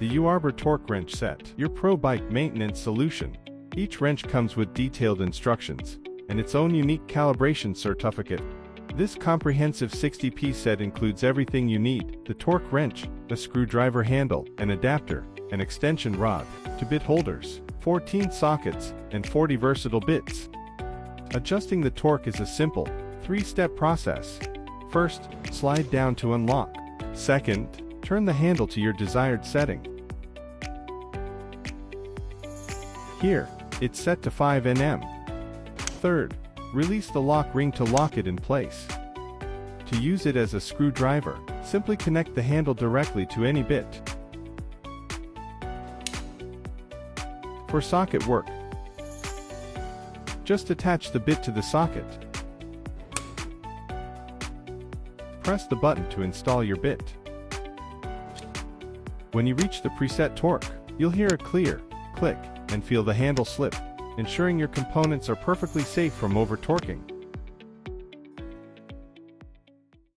The UHARBOUR torque wrench set, your pro bike maintenance solution. Each wrench comes with detailed instructions and its own unique calibration certificate. This comprehensive 60-piece set includes everything you need: the torque wrench, a screwdriver handle, an adapter, an extension rod, 2 bit holders, 14 sockets, and 40 versatile bits. Adjusting the torque is a simple, 3-step process. First, slide down to unlock. Second, turn the handle to your desired setting. Here, it's set to 5 Nm. Third, release the lock ring to lock it in place. To use it as a screwdriver, simply connect the handle directly to any bit. For socket work, just attach the bit to the socket. Press the button to install your bit. When you reach the preset torque, you'll hear a clear click and feel the handle slip, ensuring your components are perfectly safe from over-torquing.